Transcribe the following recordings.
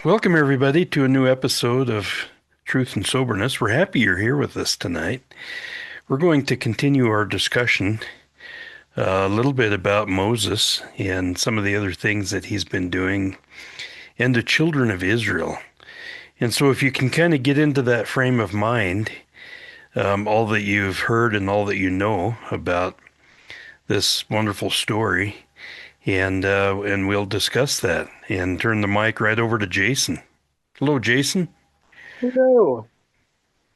Welcome, everybody, to a new episode of Truth and Soberness. We're happy you're here with us tonight. We're going to continue our discussion a little bit about Moses and some of the other things that he's been doing and the children of Israel. And so, if you can kind of get into that frame of mind, all that you've heard and all that you know about this wonderful story, and we'll discuss that and turn the mic right over to Jason. Hello, Jason. No.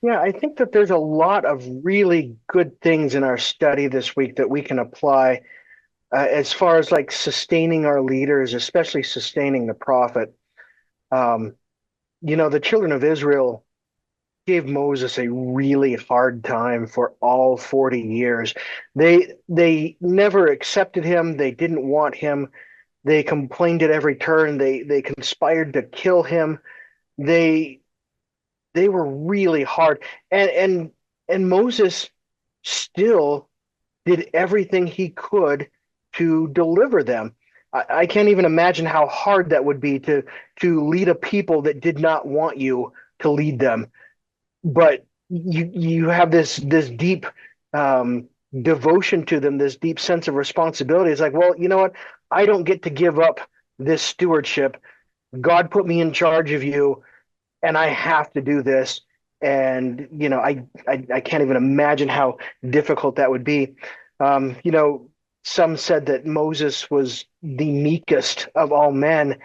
Yeah, I think that there's a lot of really good things in our study this week that we can apply as far as like sustaining our leaders, especially sustaining the prophet. Um, the children of Israel gave Moses a really hard time for all 40 years. They never accepted him. They didn't want him. They complained at every turn. They conspired to kill him. They they were really hard. And Moses still did everything he could to deliver them. I can't even imagine how hard that would be to lead a people that did not want you to lead them. But you have this deep devotion to them, this deep sense of responsibility. It's like, well, you know what? I don't get to give up this stewardship. God put me in charge of you, and I have to do this. And I can't even imagine how difficult that would be. Some said that Moses was the meekest of all men,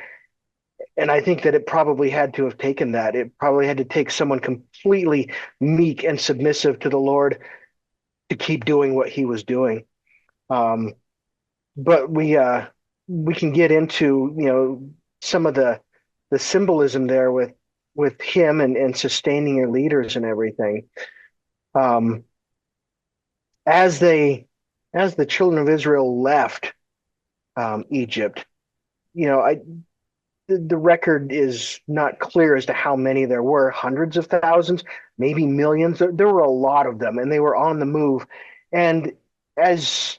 and I think that it probably had to have taken that. It probably had to take someone completely meek and submissive to the Lord to keep doing what he was doing. Um, but we can get into some of the symbolism there with him and sustaining your leaders and everything. Um, as they as the children of Israel left Egypt, you know, the record is not clear as to how many there were, hundreds of thousands, maybe millions. There were a lot of them, and they were on the move. And as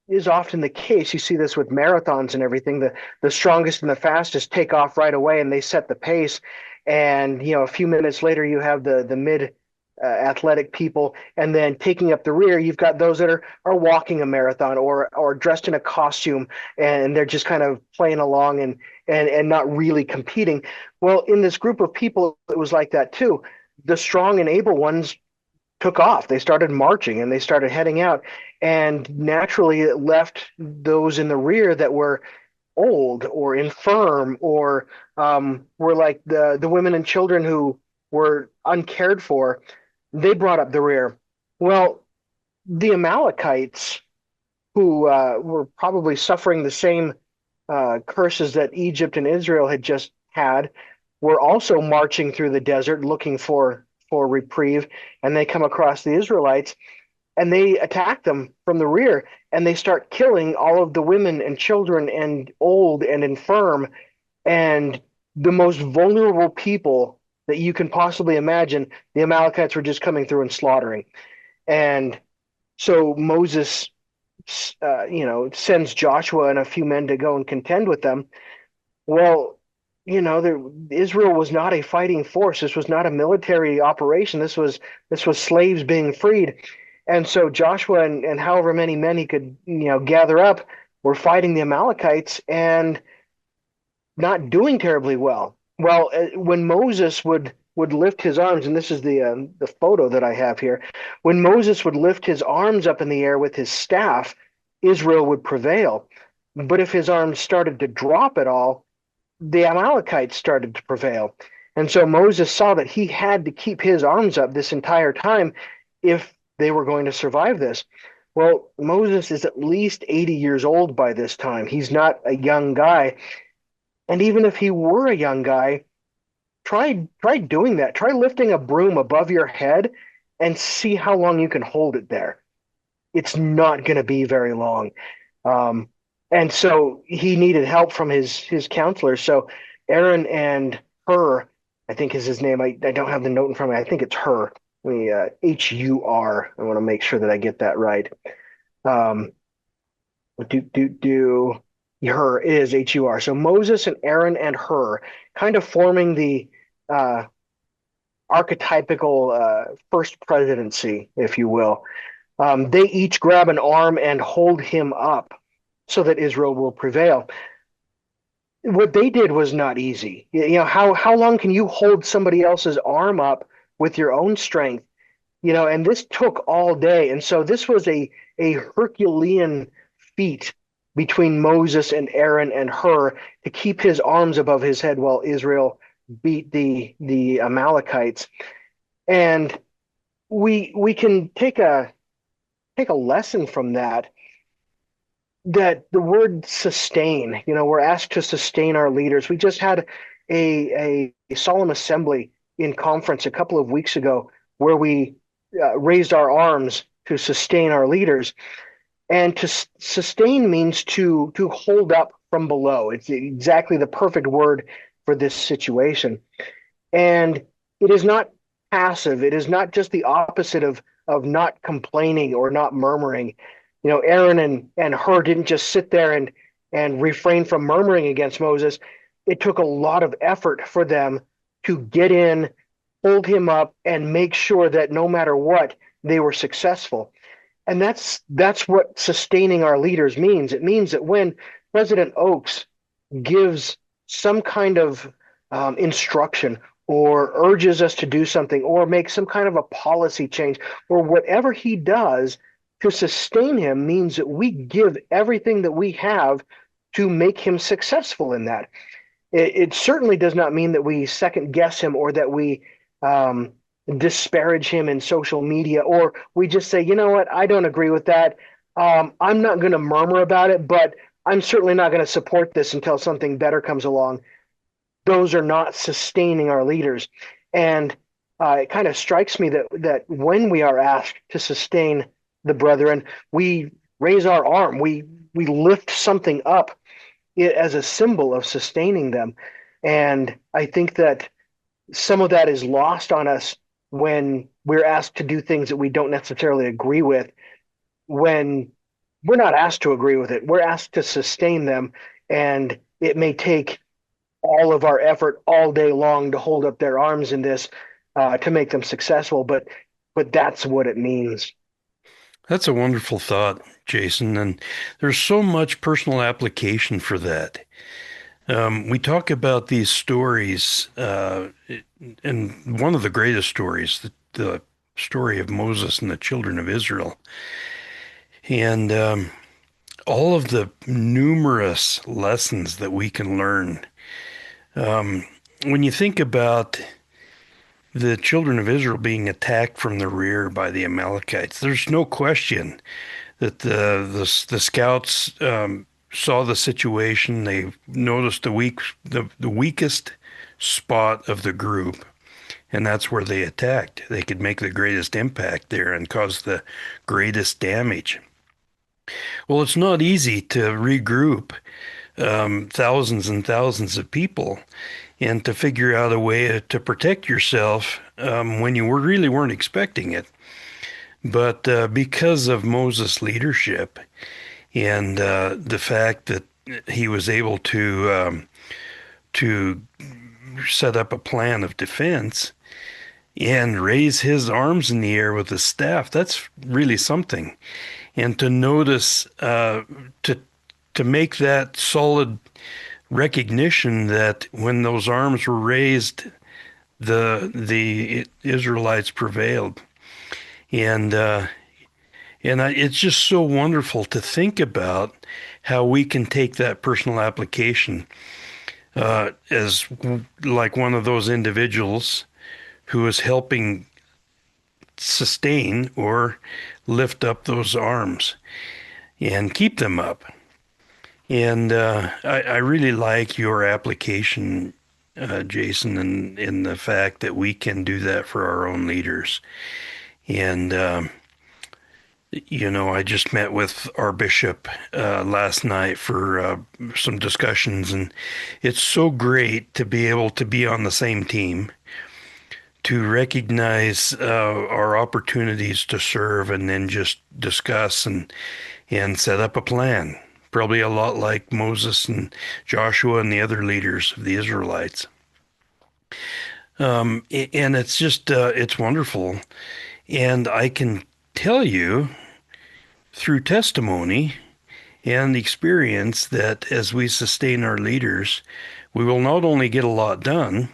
is often the case, you see this with marathons and everything. The strongest and the fastest take off right away, and they set the pace. And a few minutes later, you have the mid athletic people, and then taking up the rear, you've got those that are walking a marathon or dressed in a costume, and they're just kind of playing along and not really competing. Well, in this group of people, it was like that too. The strong and able ones took off. They started marching and they started heading out. And naturally, it left those in the rear that were old or infirm or were like the women and children who were uncared for. They brought up the rear. Well, the Amalekites, who were probably suffering the same curses that Egypt and Israel had just had, were also marching through the desert looking for reprieve, and they come across the Israelites and they attack them from the rear, and they start killing all of the women and children and old and infirm and the most vulnerable people that you can possibly imagine. The Amalekites were just coming through and slaughtering. And so Moses sends Joshua and a few men to go and contend with them. Well, Israel was not a fighting force. This was not a military operation. This was slaves being freed. And so Joshua and however many men he could, gather up were fighting the Amalekites and not doing terribly well. Well, when Moses would lift his arms, and this is the photo that I have here, when Moses would lift his arms up in the air with his staff, Israel would prevail. But if his arms started to drop at all, the Amalekites started to prevail. And so Moses saw that he had to keep his arms up this entire time if they were going to survive this. Well, Moses is at least 80 years old by this time. He's not a young guy. And even if he were a young guy, try doing that. Try lifting a broom above your head and see how long you can hold it there. It's not going to be very long. Um, and so he needed help from his counselors. So Aaron and Hur, I think is his name. I don't have the note in front of me. I think it's Hur. Hur. I want to make sure that I get that right. Um, do do do. Hur is Hur. So Moses and Aaron and Hur, kind of forming the uh, archetypical first presidency, if you will. They each grab an arm and hold him up so that Israel will prevail. What they did was not easy. How long can you hold somebody else's arm up with your own strength? And this took all day. And so this was a Herculean feat between Moses and Aaron and Hur to keep his arms above his head while Israel beat the Amalekites. And we can take a lesson from that the word sustain, we're asked to sustain our leaders. We just had a solemn assembly in conference a couple of weeks ago where we raised our arms to sustain our leaders. And to sustain means to hold up from below. It's exactly the perfect word for this situation. And it is not passive. It is not just the opposite of not complaining or not murmuring. Aaron and Hur didn't just sit there and refrain from murmuring against Moses. It took a lot of effort for them to get in, hold him up, and make sure that no matter what, they were successful. And that's what sustaining our leaders means. It means that when President Oaks gives some kind of instruction or urges us to do something or make some kind of a policy change or whatever he does, to sustain him means that we give everything that we have to make him successful in that. It certainly does not mean that we second guess him or that we um, disparage him in social media or we just say, you know what, I don't agree with that. I'm not going to murmur about it, but I'm certainly not going to support this until something better comes along. Those are not sustaining our leaders. And it kind of strikes me that when we are asked to sustain the brethren, we raise our arm, we lift something up as a symbol of sustaining them. And I think that some of that is lost on us when we're asked to do things that we don't necessarily agree with. When we're not asked to agree with it, we're asked to sustain them. And it may take all of our effort all day long to hold up their arms in this to make them successful. But that's what it means. That's a wonderful thought, Jason, and there's so much personal application for that. We talk about these stories, and one of the greatest stories, the story of Moses and the children of Israel, and all of the numerous lessons that we can learn. Um, when you think about the children of Israel being attacked from the rear by the Amalekites, there's no question that the scouts saw the situation. They noticed the weakest spot of the group, and that's where they attacked. They could make the greatest impact there and cause the greatest damage. Well, it's not easy to regroup thousands and thousands of people and to figure out a way to protect yourself when you really weren't expecting it. But because of Moses' leadership and the fact that he was able to set up a plan of defense and raise his arms in the air with his staff, that's really something. And to notice, to make that solid recognition that when those arms were raised, the Israelites prevailed. And it's just so wonderful to think about how we can take that personal application as like one of those individuals who is helping sustain or lift up those arms and keep them up. And I really like your application, Jason, in the fact that we can do that for our own leaders. And I just met with our bishop last night for some discussions, and it's so great to be able to be on the same team, to recognize our opportunities to serve, and then just discuss and set up a plan probably a lot like Moses and Joshua and the other leaders of the Israelites. And it's just, it's wonderful. And I can tell you through testimony and experience that as we sustain our leaders, we will not only get a lot done,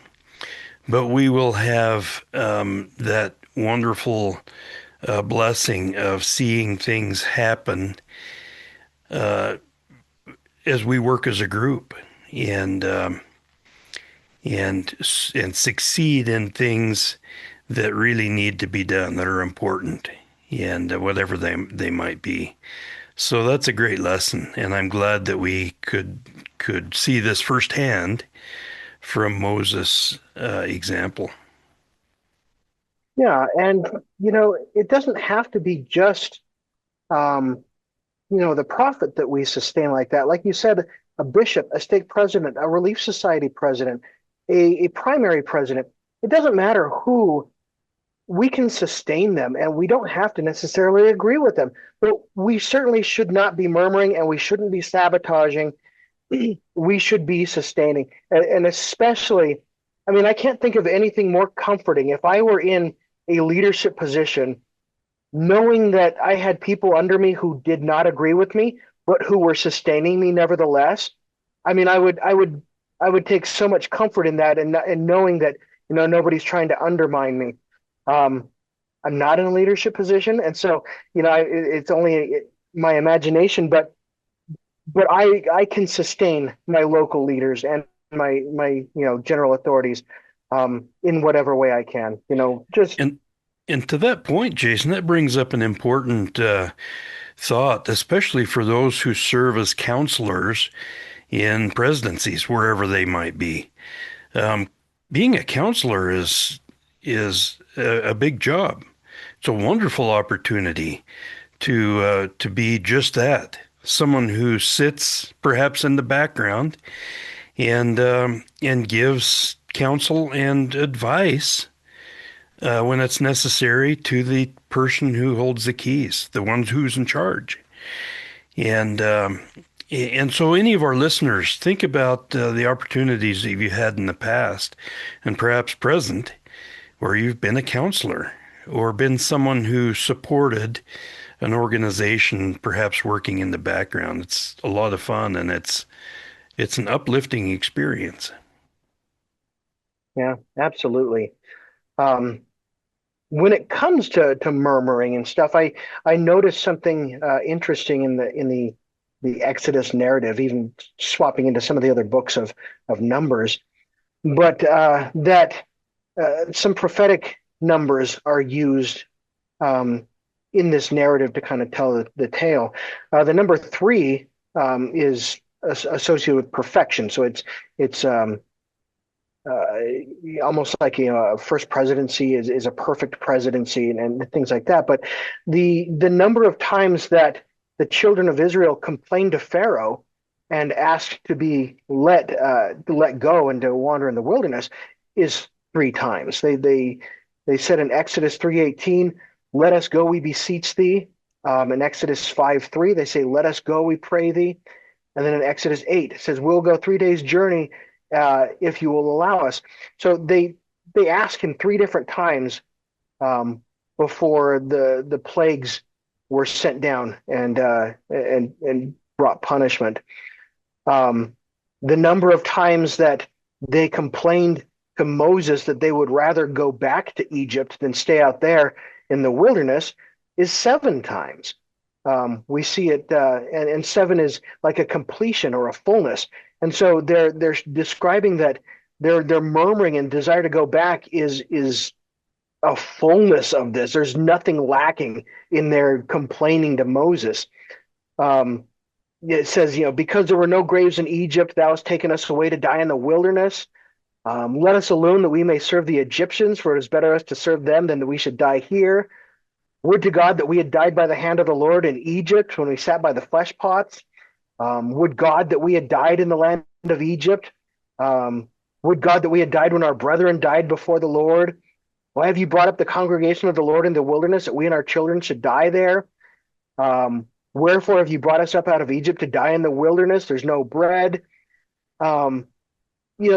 but we will have that wonderful blessing of seeing things happen as we work as a group and and and succeed in things that really need to be done that are important and whatever they might be. So that's a great lesson, and I'm glad that we could see this firsthand from Moses' example. Yeah, and it doesn't have to be just um, the prophet that we sustain like that. Like you said, a bishop, a stake president, a relief society president, a primary president. It doesn't matter who, we can sustain them, and we don't have to necessarily agree with them. But we certainly should not be murmuring, and we shouldn't be sabotaging. We should be sustaining. And especially, I mean, I can't think of anything more comforting if I were in a leadership position knowing that I had people under me who did not agree with me, but who were sustaining me nevertheless. I mean, I would take so much comfort in that, and knowing that nobody's trying to undermine me. Um, I'm not in a leadership position, and so it's only my imagination, but I can sustain my local leaders and my general authorities in whatever way I can. Just And and to that point, Jason, that brings up an important thought, especially for those who serve as counselors in presidencies, wherever they might be. Um, Being a counselor is a big job. It's a wonderful opportunity to be just that, someone who sits perhaps in the background and gives counsel and advice when it's necessary to the person who holds the keys, the one who's in charge. And and so, any of our listeners, think about the opportunities that you've had in the past and perhaps present where you've been a counselor or been someone who supported an organization, perhaps working in the background. It's a lot of fun and it's an uplifting experience. yeah, absolutely. Um, when it comes to murmuring and stuff, I noticed something interesting in the Exodus narrative, even swapping into some of the other books of Numbers, but that some prophetic numbers are used in this narrative to kind of tell the tale. The number three is associated with perfection, so it's almost like a first presidency is a perfect presidency and things like that. But the number of times that the children of Israel complained to Pharaoh and asked to be let go and to wander in the wilderness is three times. They said in Exodus 3:18, "Let us go, we beseech thee." In Exodus 5:3, they say, "Let us go, we pray thee." And then in Exodus 8, it says, "We'll go 3 days journey if you will allow us." So they ask him three different times um, before the plagues were sent down and brought punishment. Um, the number of times that they complained to Moses that they would rather go back to Egypt than stay out there in the wilderness is seven times. We see it, and seven is like a completion or a fullness. And so they're describing that their murmuring and desire to go back is a fullness of this. There's nothing lacking in their complaining to Moses. Um, it says, because there were no graves in Egypt, thou hast taken us away to die in the wilderness. Let us alone that we may serve the Egyptians, for it is better us to serve them than that we should die here. Would to God that we had died by the hand of the Lord in Egypt when we sat by the flesh pots. Would God that we had died in the land of Egypt. Um, would God that we had died when our brethren died before the Lord. Why have you brought up the congregation of the Lord in the wilderness that we and our children should die there? Wherefore have you brought us up out of Egypt to die in the wilderness? There's no bread. Um, they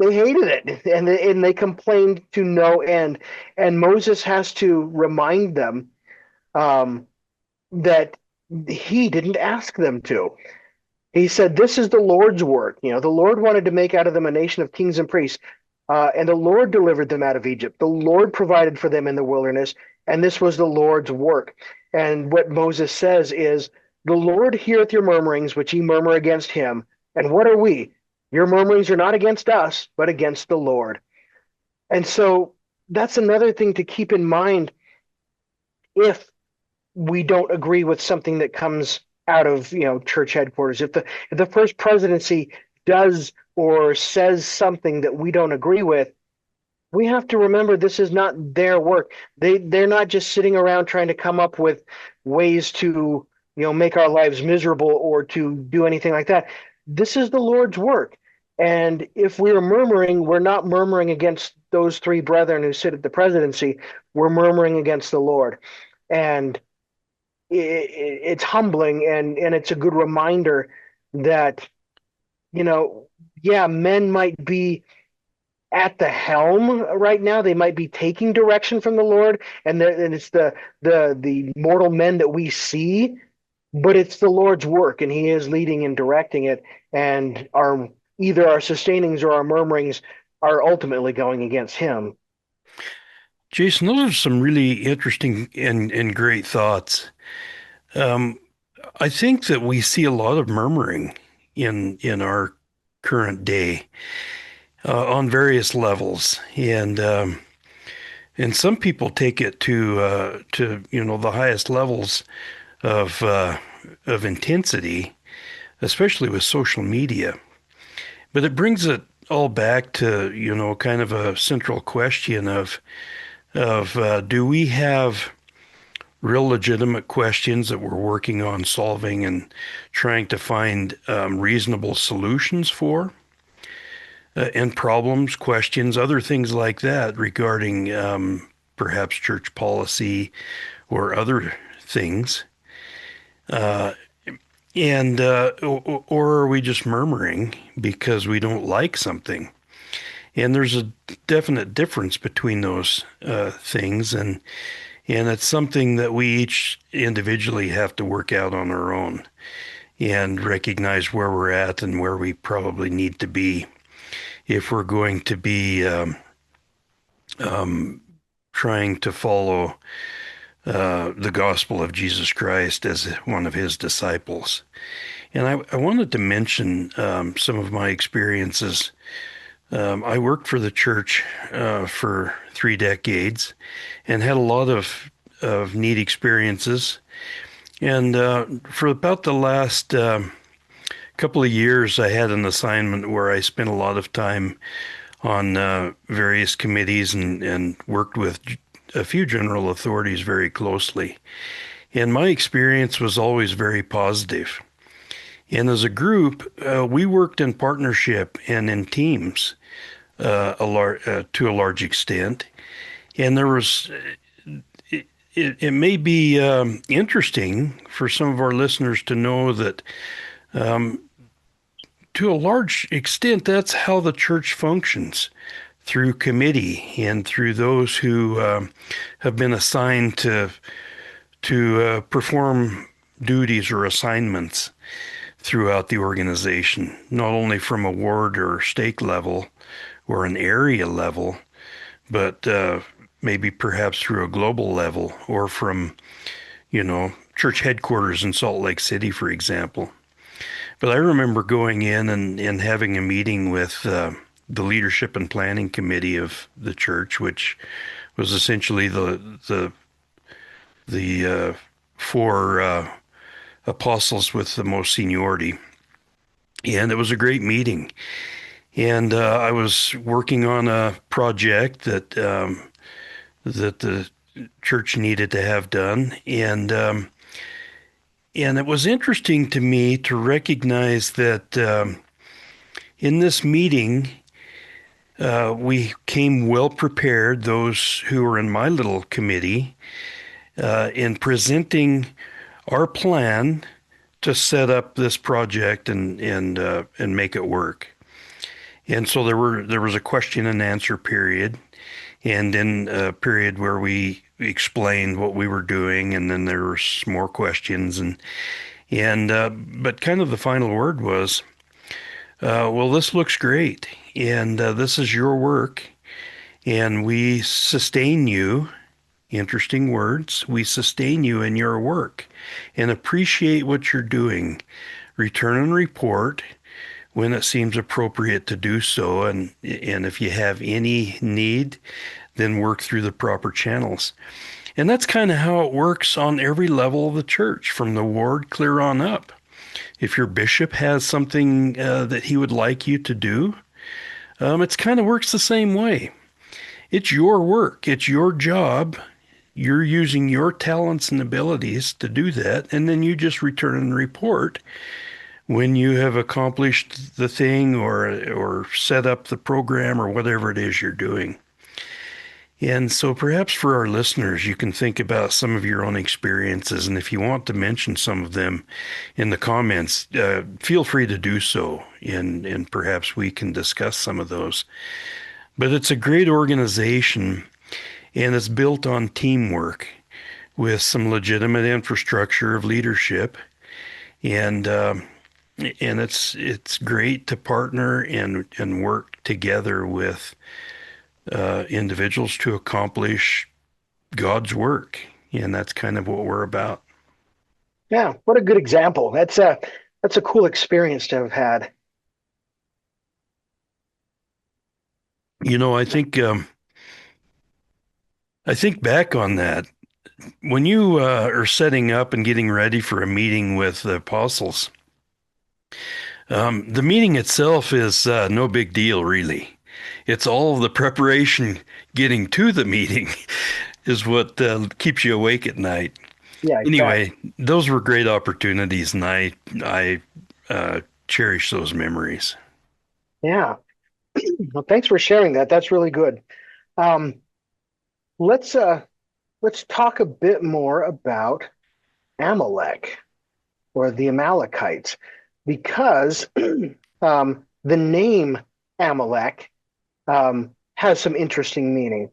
hated it, and they complained to no end. And Moses has to remind them um, that he didn't ask them to. He said, "This is the Lord's work." The Lord wanted to make out of them a nation of kings and priests, and the Lord delivered them out of Egypt. The Lord provided for them in the wilderness, and this was the Lord's work. And what Moses says is, "The Lord heareth your murmurings, which ye murmur against him. And what are we? Your murmurings are not against us, but against the Lord." And so that's another thing to keep in mind if we don't agree with something that comes out of church headquarters. If the first presidency does or says something that we don't agree with, we have to remember this is not their work. They're not just sitting around trying to come up with ways to make our lives miserable or to do anything like that. This is the Lord's work. And if we're murmuring, we're not murmuring against those three brethren who sit at the presidency. We're murmuring against the Lord. And it's humbling, and it's a good reminder that you know yeah, men might be at the helm right now. They might be taking direction from the Lord, and it's the mortal men that we see, but it's the Lord's work, and He is leading and directing it. And either our sustainings or our murmurings are ultimately going against Him. Jason, those are some really interesting and great thoughts. Um, I think that we see a lot of murmuring in our current day on various levels, and some people take it to the highest levels of intensity, especially with social media. But it brings it all back to kind of a central question of do we have real legitimate questions that we're working on solving and trying to find reasonable solutions for, and problems, questions, other things like that regarding perhaps church policy or other things, and or are we just murmuring because we don't like something? And there's a definite difference between those things, and it's something that we each individually have to work out on our own and recognize where we're at and where we probably need to be if we're going to be trying to follow the gospel of Jesus Christ as one of his disciples. And I wanted to mention some of my experiences. I worked for the church for 3 decades and had a lot of neat experiences. And for about the last couple of years, I had an assignment where I spent a lot of time on various committees and worked with a few general authorities very closely. And my experience was always very positive. And as a group, we worked in partnership and in teams to a large extent. And there was, it may be interesting for some of our listeners to know that to a large extent, that's how the church functions through committee and through those who have been assigned to perform duties or assignments throughout the organization, not only from a ward or stake level or an area level, but maybe perhaps through a global level or from, church headquarters in Salt Lake City, for example. But I remember going in and having a meeting with the leadership and planning committee of the church, which was essentially the four apostles with the most seniority. And it was a great meeting. And I was working on a project that the church needed to have done, and it was interesting to me to recognize that in this meeting, we came well prepared, those who were in my little committee, in presenting our plan to set up this project and make it work. And so there was a question and answer period, and then a period where we explained what we were doing, and then there was more questions, and but kind of the final word was, well, this looks great, and this is your work, and we sustain you. Interesting words. We sustain you in your work and appreciate what you're doing. Return and report when it seems appropriate to do so, and if you have any need, then work through the proper channels. And that's kind of how it works on every level of the church, from the ward clear on up. If your bishop has something that he would like you to do, it's kind of works the same way. It's your work, it's your job. You're using your talents and abilities to do that, and then you just return and report when you have accomplished the thing or set up the program or whatever it is you're doing. And so perhaps for our listeners, you can think about some of your own experiences. And if you want to mention some of them in the comments, feel free to do so. And perhaps we can discuss some of those. But it's a great organization and it's built on teamwork with some legitimate infrastructure of leadership. And it's great to partner and work together with individuals to accomplish God's work, and that's kind of what we're about. Yeah, what a good example. That's a cool experience to have had. You know, I think back on that when you are setting up and getting ready for a meeting with the apostles. The meeting itself is no big deal, really. It's all of the preparation getting to the meeting is what keeps you awake at night. Yeah, I bet. Anyway, those were great opportunities, and I cherish those memories. Yeah. Well, thanks for sharing that. That's really good. Um, let's uh let's talk a bit more about Amalek or the Amalekites, because the name Amalek has some interesting meaning.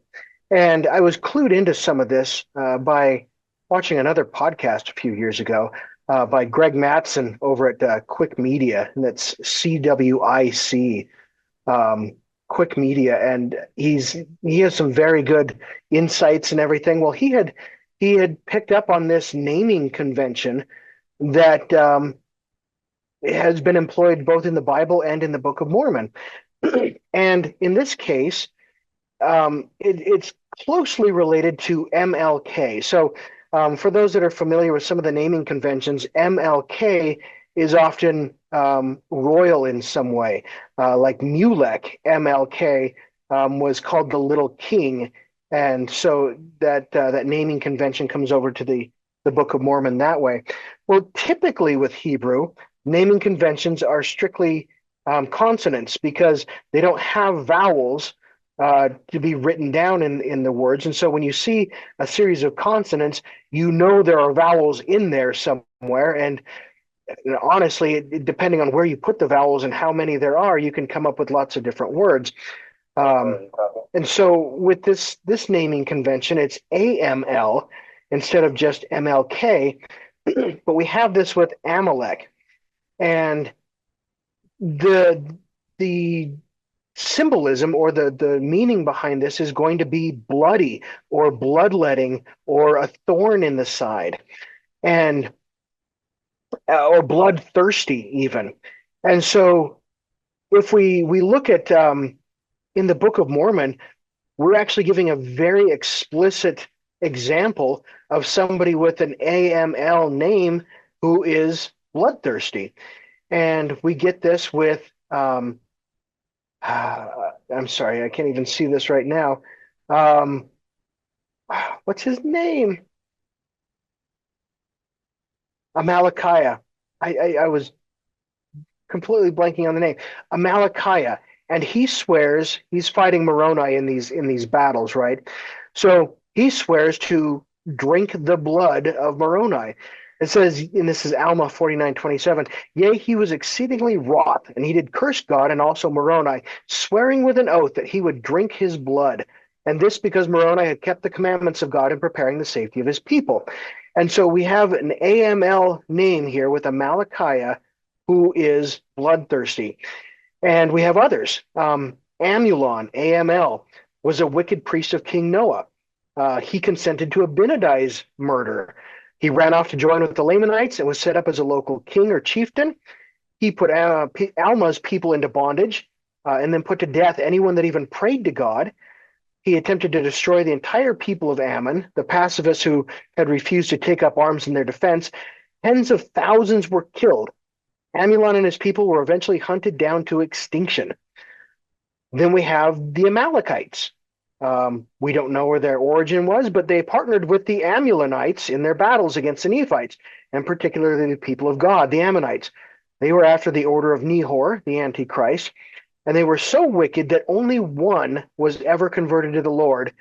And I was clued into some of this by watching another podcast a few years ago by Greg Matson over at Quick Media, and that's CWIC, Quick Media, and he has some very good insights and everything. Well, he had picked up on this naming convention that has been employed both in the Bible and in the Book of Mormon. And in this case, it's closely related to MLK. So, for those that are familiar with some of the naming conventions, MLK is often royal in some way. Like Mulek, MLK, was called the Little King, and so that naming convention comes over to the Book of Mormon that way. Well, typically with Hebrew, naming conventions are strictly consonants because they don't have vowels to be written down in the words. And so when you see a series of consonants, you know there are vowels in there somewhere. And honestly, depending on where you put the vowels and how many there are, you can come up with lots of different words. Um, and so with this naming convention, it's AML instead of just MLK. But we have this with Amalek, and the symbolism or the meaning behind this is going to be bloody or bloodletting or a thorn in the side, and or bloodthirsty even. And so if we look at in the Book of Mormon, we're actually giving a very explicit example of somebody with an AML name who is bloodthirsty. And we get this with I'm sorry, I can't even see this right now. Um, what's his name? Amalickiah. I was completely blanking on the name. Amalickiah, and he swears he's fighting Moroni in these battles, right? So he swears to drink the blood of Moroni. It says, and this is Alma 49:27, yea, he was exceedingly wroth, and he did curse God and also Moroni, swearing with an oath that he would drink his blood. And this because Moroni had kept the commandments of God in preparing the safety of his people. And so we have an AML name here with Amalickiah, who is bloodthirsty. And we have others. Amulon, AML, was a wicked priest of King Noah. He consented to Abinadi's murder. He ran off to join with the Lamanites and was set up as a local king or chieftain. He put Alma's people into bondage and then put to death anyone that even prayed to God. He attempted to destroy the entire people of Ammon, the pacifists who had refused to take up arms in their defense. Tens of thousands were killed. Amulon and his people were eventually hunted down to extinction. Then we have the Amalekites. We don't know where their origin was, but they partnered with the Amulonites in their battles against the Nephites, and particularly the people of God, the Ammonites. They were after the order of Nehor, the Antichrist, and they were so wicked that only one was ever converted to the Lord.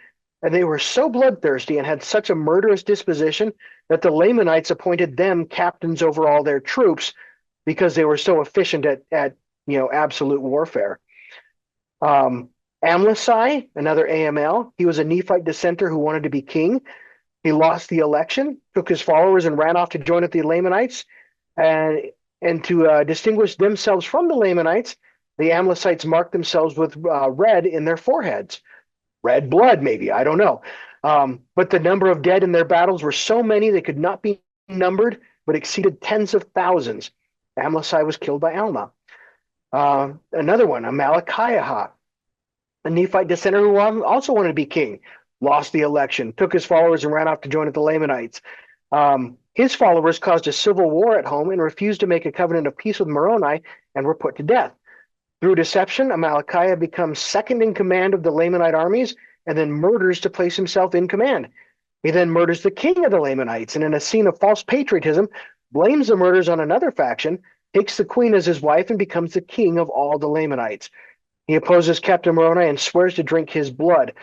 And they were so bloodthirsty and had such a murderous disposition that the Lamanites appointed them captains over all their troops because they were so efficient at absolute warfare. Amlici, another AML, he was a Nephite dissenter who wanted to be king. He lost the election, took his followers, and ran off to join with the Lamanites. And, and to distinguish themselves from the Lamanites, the Amlicites marked themselves with red in their foreheads. Red blood, maybe, I don't know. But the number of dead in their battles were so many they could not be numbered, but exceeded tens of thousands. Amlici was killed by Alma. Another one, Amalickiah, a Nephite dissenter who also wanted to be king, lost the election, took his followers and ran off to join with the Lamanites. His followers caused a civil war at home and refused to make a covenant of peace with Moroni and were put to death. Through deception, Amalickiah becomes second in command of the Lamanite armies and then murders to place himself in command. He then murders the king of the Lamanites and, in a scene of false patriotism, blames the murders on another faction, takes the queen as his wife, and becomes the king of all the Lamanites. He opposes Captain Moroni and swears to drink his blood.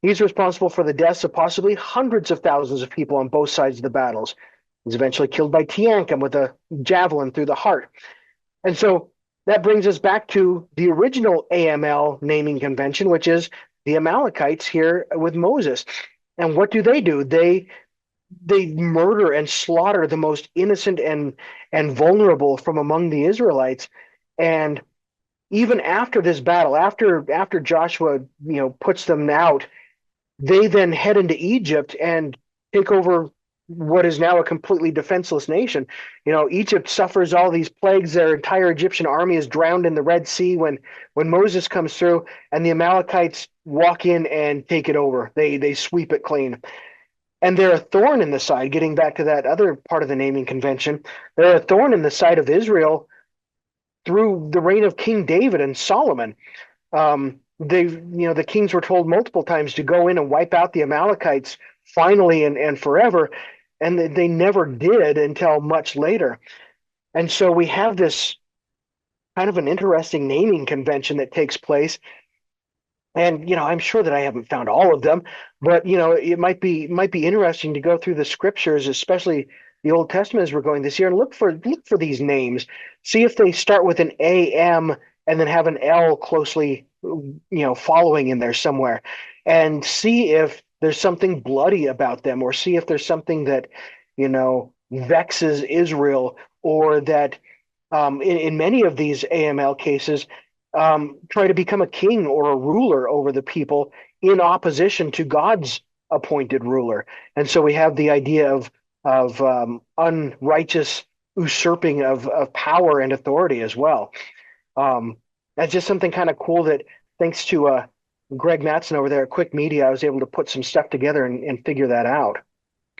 He's responsible for the deaths of possibly hundreds of thousands of people on both sides of the battles. He's eventually killed by Teancum with a javelin through the heart. And so that brings us back to the original AML naming convention, which is the Amalekites here with Moses. And what do? They murder and slaughter the most innocent and vulnerable from among the Israelites. And even after this battle, after Joshua, puts them out, they then head into Egypt and take over what is now a completely defenseless nation. Egypt suffers all these plagues. Their entire Egyptian army is drowned in the Red Sea when Moses comes through, and the Amalekites walk in and take it over. They sweep it clean. And they're a thorn in the side, getting back to that other part of the naming convention. They're a thorn in the side of Israel through the reign of King David and Solomon. The kings were told multiple times to go in and wipe out the Amalekites finally and forever, and they never did until much later. And so we have this kind of an interesting naming convention that takes place. And I'm sure that I haven't found all of them, but it might be interesting to go through the scriptures, especially the Old Testament as we're going this year, and look for these names. See if they start with an AM and then have an L closely, following in there somewhere, and see if there's something bloody about them, or see if there's something that, vexes Israel, or that in many of these AML cases, try to become a king or a ruler over the people in opposition to God's appointed ruler. And so we have the idea of unrighteous usurping of power and authority as well. Um, that's just something kind of cool that, thanks to Greg Mattson over there at Quick Media, I was able to put some stuff together and figure that out.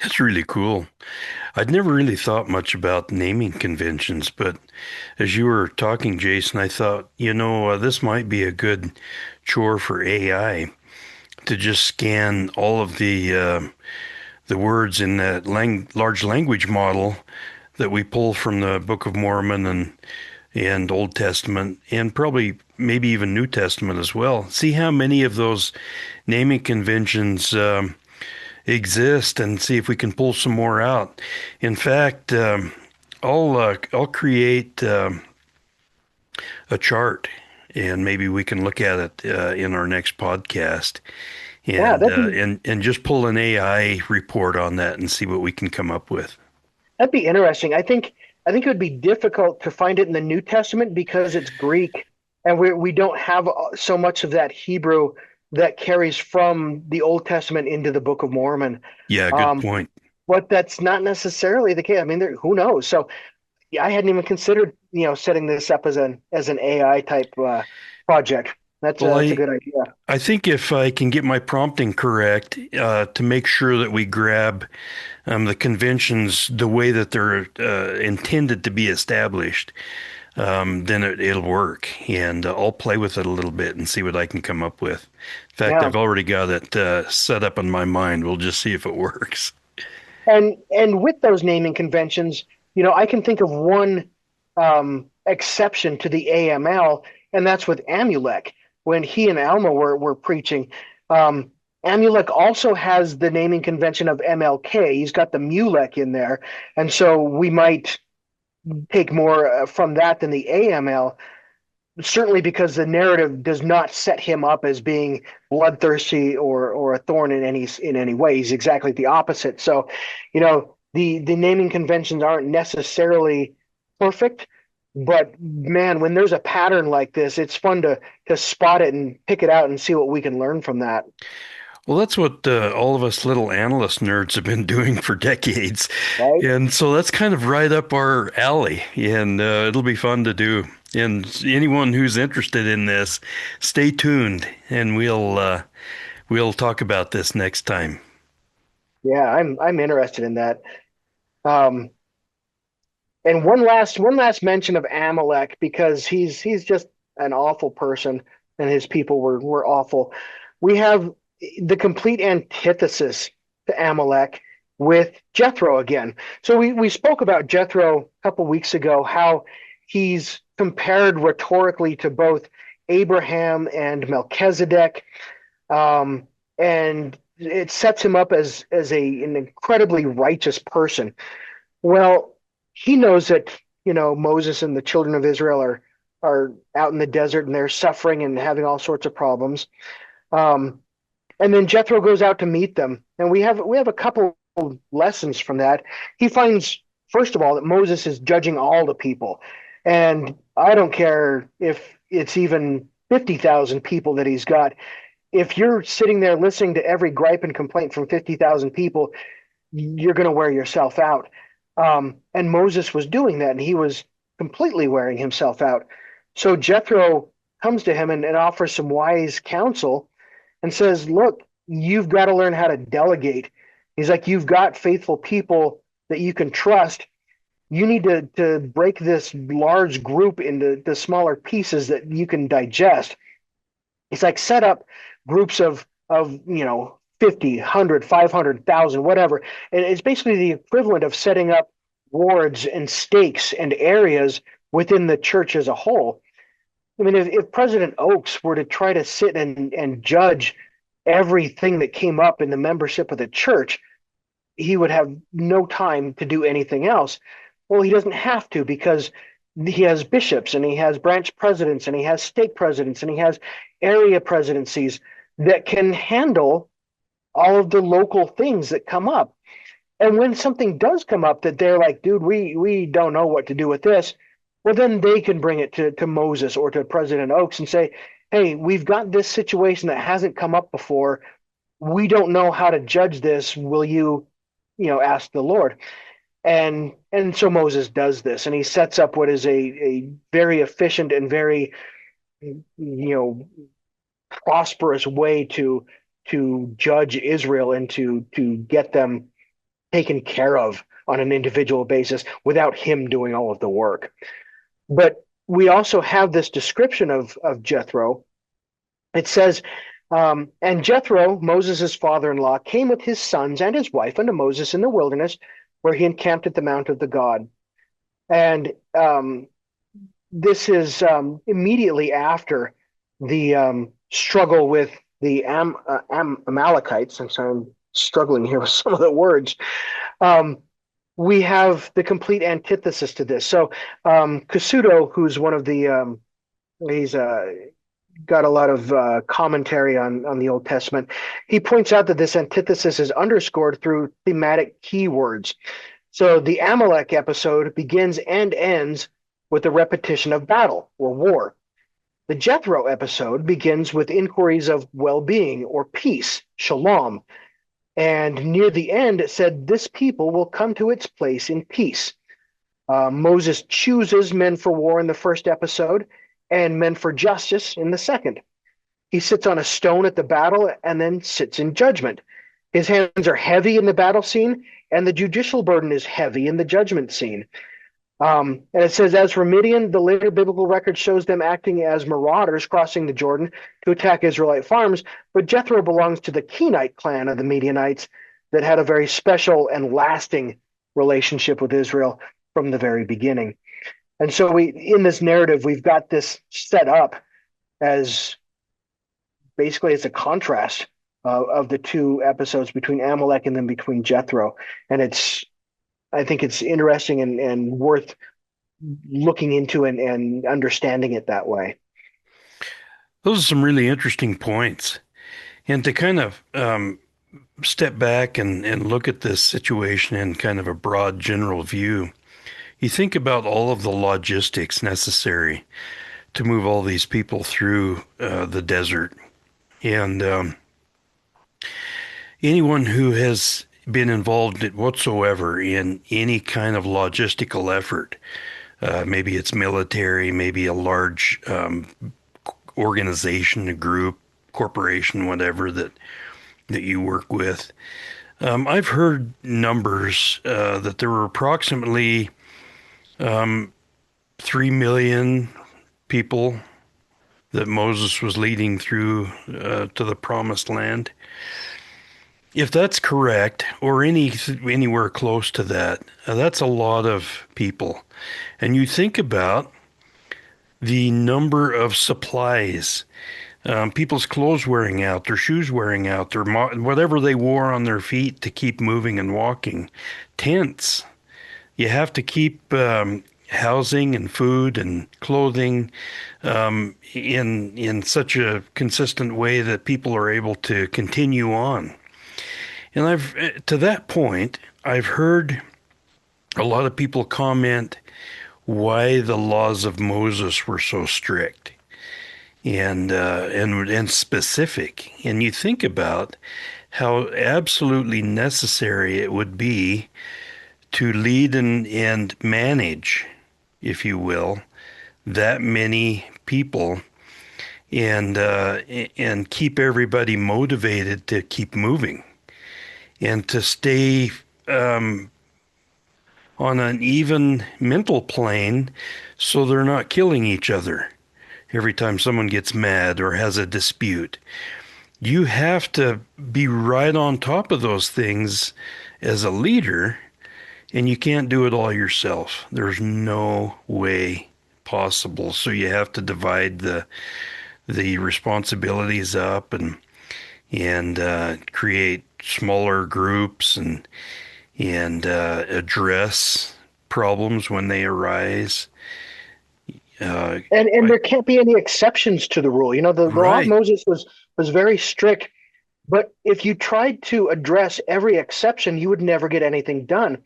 That's really cool. I'd never really thought much about naming conventions, but as you were talking, Jason, I thought, this might be a good chore for AI to just scan all of the words in that large language model that we pull from the Book of Mormon and Old Testament, and probably maybe even New Testament as well. See how many of those naming conventions exist and see if we can pull some more out. In fact, I'll create a chart, and maybe we can look at it in our next podcast, Yeah, and and just pull an AI report on that and see what we can come up with. that'd be interesting. I think it would be difficult to find it in the New Testament because it's Greek, and we don't have so much of that Hebrew that carries from the Old Testament into the Book of Mormon. Yeah, good Um, point. but that's not necessarily the case. I mean, who knows? So yeah, I hadn't even considered, setting this up as an AI type project. Well, That's a good idea, I think if I can get my prompting correct, to make sure that we grab the conventions the way that they're intended to be established, then it'll work. And I'll play with it a little bit and see what I can come up with. In fact, yeah. I've already got it set up in my mind. We'll just see if it works. And with those naming conventions, I can think of one exception to the AML, and that's with Amulek. When he and Alma were preaching, um, Amulek also has the naming convention of MLK. He's got the Mulek in there, and so we might take more from that than the AML, certainly because the narrative does not set him up as being bloodthirsty or a thorn in any way. He's exactly the opposite. So, the naming conventions aren't necessarily perfect, but man, when there's a pattern like this, it's fun to spot it and pick it out and see what we can learn from that. Well, that's what all of us little analyst nerds have been doing for decades. Right? And so that's kind of right up our alley, and it'll be fun to do. And anyone who's interested in this, stay tuned, and we'll talk about this next time. Yeah, I'm interested in that. Um, And one last mention of Amalek because he's just an awful person and his people were awful. We have the complete antithesis to Amalek with Jethro again. So we spoke about Jethro a couple weeks ago, how he's compared rhetorically to both Abraham and Melchizedek, um, and it sets him up as an incredibly righteous person. Well, he knows that, Moses and the children of Israel are out in the desert and they're suffering and having all sorts of problems. Um, and then Jethro goes out to meet them, and we have a couple lessons from that. He finds, first of all, that Moses is judging all the people, and I don't care if it's even 50,000 people that he's got. If you're sitting there listening to every gripe and complaint from 50,000 people, you're going to wear yourself out. And Moses was doing that, and he was completely wearing himself out. So Jethro comes to him and offers some wise counsel and says, "Look, you've got to learn how to delegate." He's like, "You've got faithful people that you can trust. You need to break this large group into the smaller pieces that you can digest." It's like set up groups of 50, 100, 500,000, whatever. And it's basically the equivalent of setting up wards and stakes and areas within the church as a whole. I mean, if President Oakes were to try to sit and judge everything that came up in the membership of the church, he would have no time to do anything else. Well, he doesn't have to because he has bishops and he has branch presidents and he has stake presidents and he has area presidencies that can handle all of the local things that come up. And when something does come up that they're like, dude, we don't know what to do with this, well, then they can bring it to Moses or to President Oakes and say, hey, we've got this situation that hasn't come up before. We don't know how to judge this. Will you, ask the Lord? And so Moses does this, and he sets up what is a very efficient and very, prosperous way to judge Israel and to get them taken care of on an individual basis without him doing all of the work. But we also have this description of Jethro. It says, and Jethro, Moses' father-in-law, came with his sons and his wife unto Moses in the wilderness, where he encamped at the mount of the God. And this is immediately after the struggle with the Amalekites. I'm sorry, I'm struggling here with some of the words. Um, we have the complete antithesis to this. So Kasuto, who's one of the he's got a lot of commentary on the Old Testament. He points out that this antithesis is underscored through thematic keywords. So the Amalek episode begins and ends with a repetition of battle or war. The Jethro episode begins with inquiries of well-being or peace, shalom, and near the end it said, "This people will come to its place in peace." Moses chooses men for war in the first episode and men for justice in the second. He sits on a stone at the battle and then sits in judgment. His hands are heavy in the battle scene, and the judicial burden is heavy in the judgment scene. And it says, as for Midian, the later biblical record shows them acting as marauders crossing the Jordan to attack Israelite farms, but Jethro belongs to the Kenite clan of the Midianites that had a very special and lasting relationship with Israel from the very beginning. And so in this narrative, we've got this set up as basically as a contrast of the two episodes between Amalek and then between Jethro. And I think it's interesting and worth looking into and understanding it that way. Those are some really interesting points. And to kind of step back and look at this situation in kind of a broad general view, you think about all of the logistics necessary to move all these people through the desert. And anyone who has been involved whatsoever in any kind of logistical effort, maybe it's military, maybe a large organization, a group, corporation, whatever that you work with. I've heard numbers that there were approximately 3 million people that Moses was leading through to the promised land. If that's correct, or anywhere close to that, that's a lot of people. And you think about the number of supplies, people's clothes wearing out, their shoes wearing out, whatever they wore on their feet to keep moving and walking, tents. You have to keep housing and food and clothing in such a consistent way that people are able to continue on. And to that point, I've heard a lot of people comment why the laws of Moses were so strict and specific. And you think about how absolutely necessary it would be to lead and manage, if you will, that many people and keep everybody motivated to keep moving and to stay on an even mental plane so they're not killing each other every time someone gets mad or has a dispute. You have to be right on top of those things as a leader, and you can't do it all yourself. There's no way possible. So you have to divide the responsibilities up and create smaller groups and address problems when they arise. And there can't be any exceptions to the rule. You know, the law of Right. Moses was very strict, but if you tried to address every exception, you would never get anything done.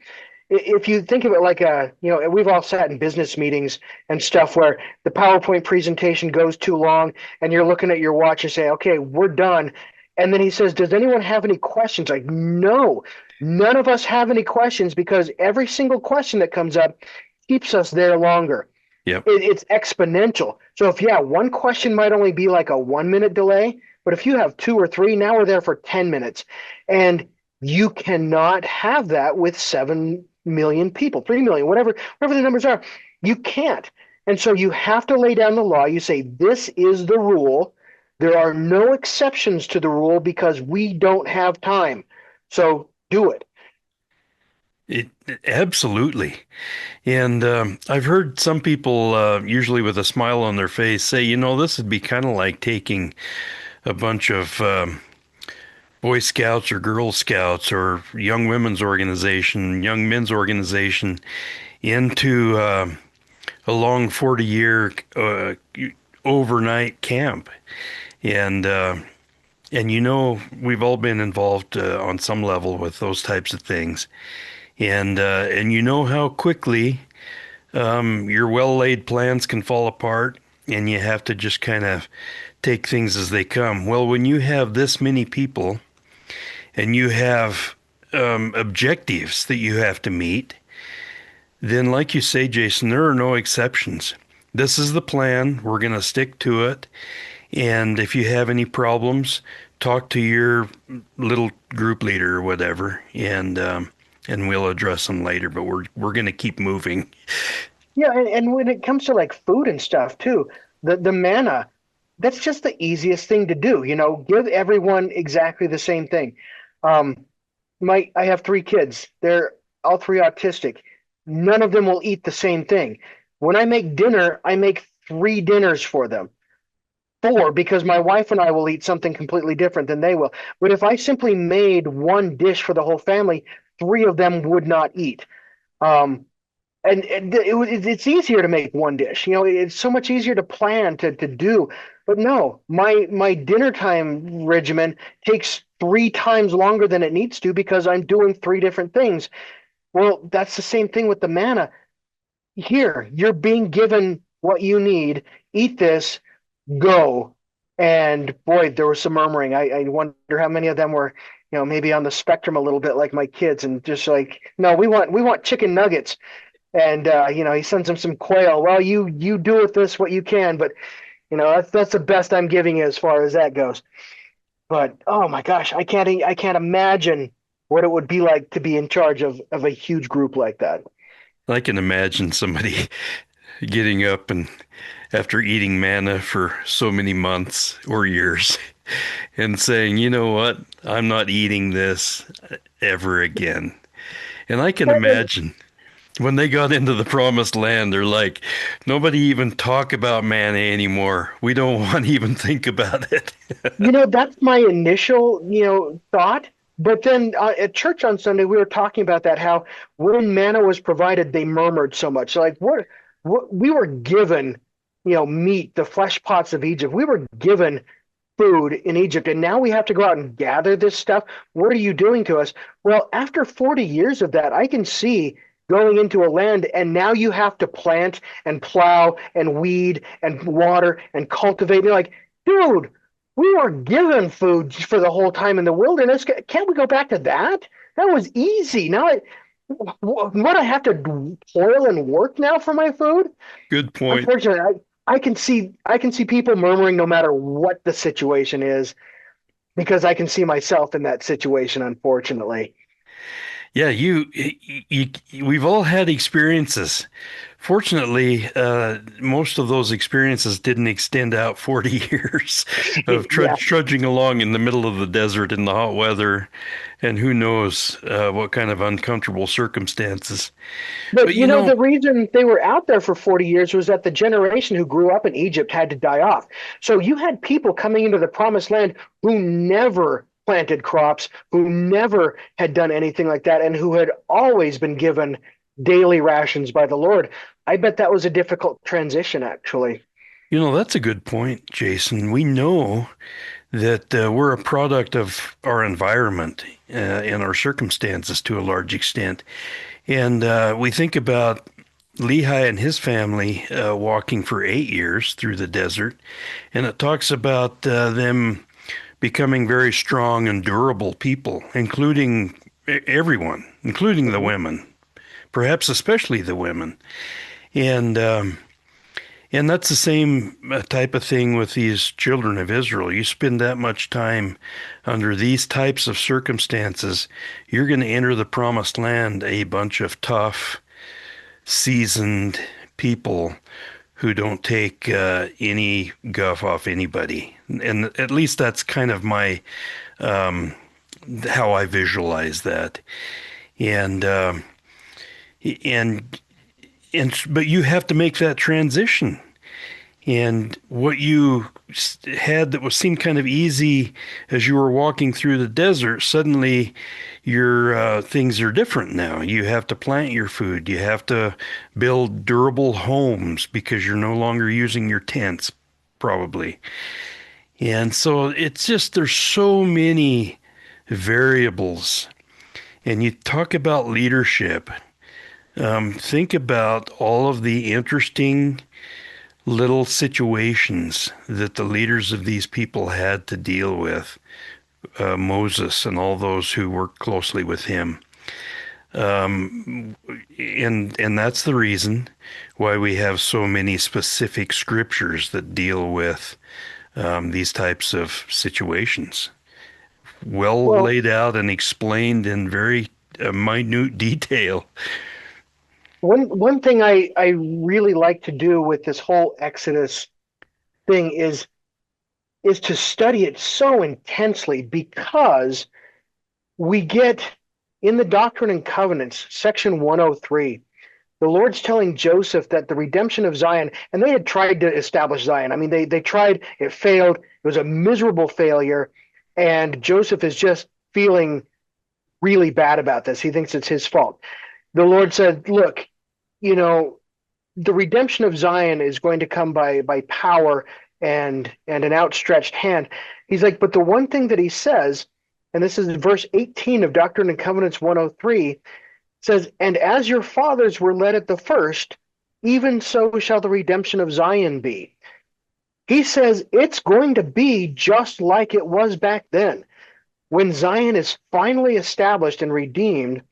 If you think of it like we've all sat in business meetings and stuff where the PowerPoint presentation goes too long and you're looking at your watch and say, okay, we're done. And then he says, does anyone have any questions? Like, no, none of us have any questions because every single question that comes up keeps us there longer. Yep. It's exponential. So if, yeah, one question might only be like a 1 minute delay, but if you have two or three, now we're there for 10 minutes. And you cannot have that with 7 million people, 3 million, whatever the numbers are. You can't. And so you have to lay down the law. You say, this is the rule. There are no exceptions to the rule because we don't have time. So do it. Absolutely. And I've heard some people, usually with a smile on their face, say, this would be kind of like taking a bunch of Boy Scouts or Girl Scouts or young women's organization, young men's organization into a long 40-year overnight camp. And we've all been involved on some level with those types of things. And you know how quickly your well-laid plans can fall apart, and you have to just kind of take things as they come. Well, when you have this many people and you have objectives that you have to meet, then, like you say, Jason, there are no exceptions. This is the plan. We're going to stick to it. And if you have any problems, talk to your little group leader or whatever, and we'll address them later. But we're going to keep moving. Yeah, and when it comes to like food and stuff too, the manna, that's just the easiest thing to do. Give everyone exactly the same thing. Um, I have three kids. They're all three autistic. None of them will eat the same thing. When I make dinner, I make three dinners for them. Four, because my wife and I will eat something completely different than they will. But if I simply made one dish for the whole family, three of them would not eat. Um, and it's easier to make one dish. It's so much easier to plan to do. But no, my dinner time regimen takes three times longer than it needs to because I'm doing three different things. Well, that's the same thing with the manna. Here, you're being given what you need. Eat this, go. And boy, there was some murmuring. I wonder how many of them were, maybe on the spectrum a little bit like my kids and just like, no, we want chicken nuggets. And he sends him some quail. Well, you do with this what you can, but that's the best I'm giving you as far as that goes. But oh my gosh, I can't imagine what it would be like to be in charge of a huge group like that. I can imagine somebody getting up and after eating manna for so many months or years and saying, you know what, I'm not eating this ever again. And I can imagine when they got into the promised land, they're like, nobody even talk about manna anymore. We don't want to even think about it. That's my initial, thought. But then at church on Sunday, we were talking about that, how when manna was provided, they murmured so much. Like, what we were given, meat, the flesh pots of Egypt. We were given food in Egypt, and now we have to go out and gather this stuff. What are you doing to us? Well, after 40 years of that, I can see going into a land, and now you have to plant and plow and weed and water and cultivate. You're like, dude, we were given food for the whole time in the wilderness. Can't we go back to that? That was easy. What I have to toil and work now for my food? Good point. Unfortunately, I can see people murmuring no matter what the situation is because I can see myself in that situation, unfortunately. Yeah, we've all had experiences. Fortunately, most of those experiences didn't extend out 40 years of Yeah. trudging along in the middle of the desert in the hot weather, and who knows what kind of uncomfortable circumstances. But But you the know, reason they were out there for 40 years was that the generation who grew up in Egypt had to die off. So you had people coming into the promised land who never planted crops, who never had done anything like that, and who had always been given daily rations by the Lord. I bet that was a difficult transition, actually. that's a good point, Jason. We know that we're a product of our environment and our circumstances to a large extent. And we think about Lehi and his family walking for 8 years through the desert, and it talks about them becoming very strong and durable people, including everyone, including the Mhm. women, perhaps especially the women. And and that's the same type of thing with these children of Israel. You spend that much time under these types of circumstances, you're going to enter the promised land a bunch of tough, seasoned people who don't take any guff off anybody. And at least that's kind of my how I visualize that. And and but you have to make that transition. And what you had that was seemed kind of easy as you were walking through the desert, suddenly your things are different now. You have to plant your food. You have to build durable homes because you're no longer using your tents, probably. And so it's just there's so many variables. And you talk about leadership. Think about all of the interesting little situations that the leaders of these people had to deal with, Moses and all those who worked closely with him. And that's the reason why we have so many specific scriptures that deal with these types of situations. Well Well, laid out and explained in very minute detail. one thing I really like to do with this whole Exodus thing is to study it so intensely because we get in the Doctrine and Covenants, section 103, the Lord's telling Joseph that the redemption of Zion, and they had tried to establish Zion. I mean, they tried, it failed. It was a miserable failure. And Joseph is just feeling really bad about this. He thinks it's his fault. The Lord said, look, you know, the redemption of Zion is going to come by power and an outstretched hand. He's like, but the one thing that he says, and this is verse 18 of Doctrine and Covenants 103, says, and as your fathers were led at the first, even so shall the redemption of Zion be. He says it's going to be just like it was back then. When Zion is finally established and redeemed,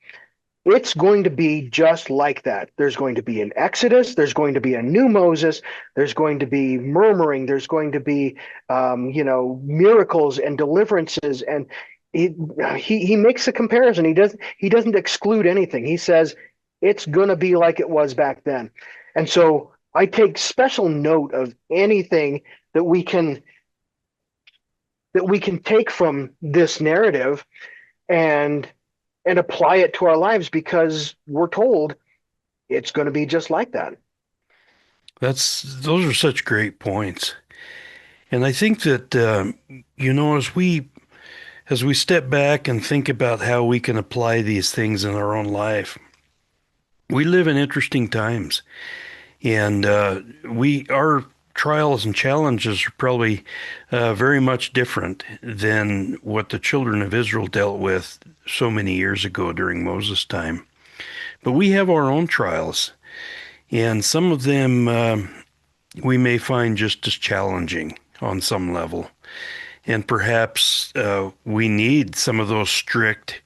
it's going to be just like that. There's going to be an Exodus. There's going to be a new Moses. There's going to be murmuring. There's going to be, miracles and deliverances. And he, he makes a comparison. He doesn't exclude anything. He says it's going to be like it was back then. And so I take special note of anything that we can take from this narrative and apply it to our lives because we're told it's going to be just like that. Those are such great points. And I think that as we step back and think about how we can apply these things in our own life, we live in interesting times, and we our trials and challenges are probably very much different than what the children of Israel dealt with so many years ago during Moses' time. But we have our own trials, and some of them we may find just as challenging on some level. And perhaps we need some of those strict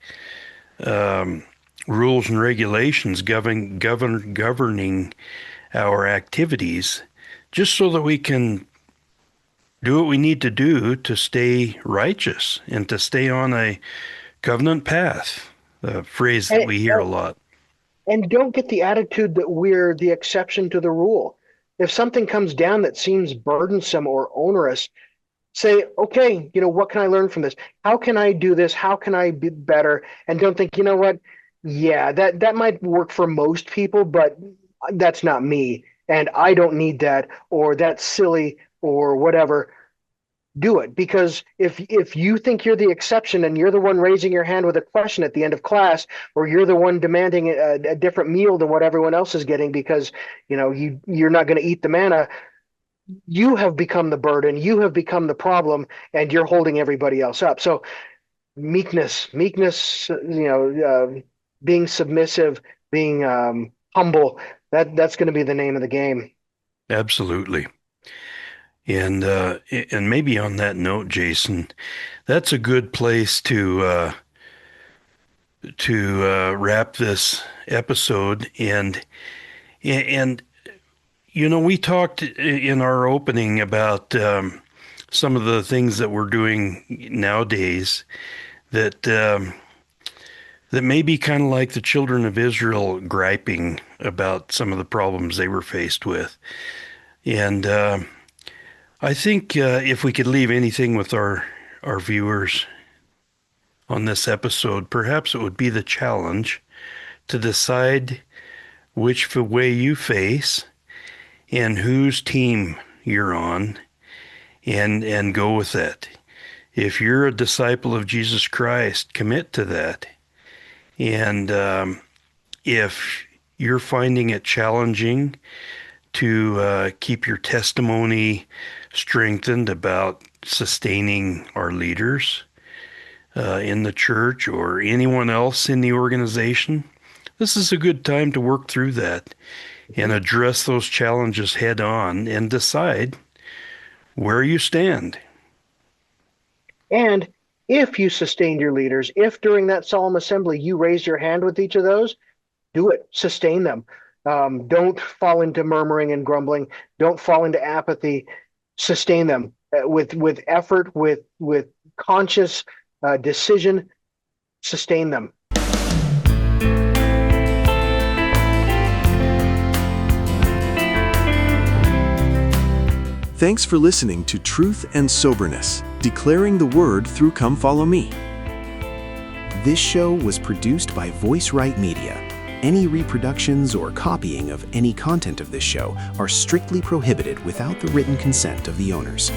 rules and regulations governing our activities, just so that we can do what we need to do to stay righteous and to stay on a covenant path, a phrase that And, we hear a lot. and don't get the attitude that we're the exception to the rule. If something comes down that seems burdensome or onerous, say, okay, what can I learn from this? How can I do this? How can I be better? And don't think, you know what? Yeah, that might work for most people, but that's not me. And I don't need that, or that's silly, or whatever. Do it because if you think you're the exception and you're the one raising your hand with a question at the end of class, or you're the one demanding a different meal than what everyone else is getting because you're not going to eat the manna, you have become the burden, you have become the problem, and you're holding everybody else up. So meekness, being submissive, being humble, that's going to be the name of the game. Absolutely. And maybe on that note, Jason, that's a good place to wrap this episode. And we talked in our opening about some of the things that we're doing nowadays that that may be kind of like the children of Israel griping about some of the problems they were faced with. And I think if we could leave anything with our viewers on this episode, perhaps it would be the challenge to decide which way you face and whose team you're on and go with that. If you're a disciple of Jesus Christ, commit to that. And if you're finding it challenging to keep your testimony strengthened about sustaining our leaders in the church or anyone else in the organization, this is a good time to work through that and address those challenges head on and decide where you stand. And if you sustained your leaders, if during that solemn assembly you raised your hand with each of those, do it, sustain them. Don't fall into murmuring and grumbling. Don't fall into apathy. Sustain them with effort, with conscious decision. Sustain them. Thanks for listening to Truth and Soberness, declaring the word through Come Follow Me. This show was produced by Voice Right Media. Any reproductions or copying of any content of this show are strictly prohibited without the written consent of the owners.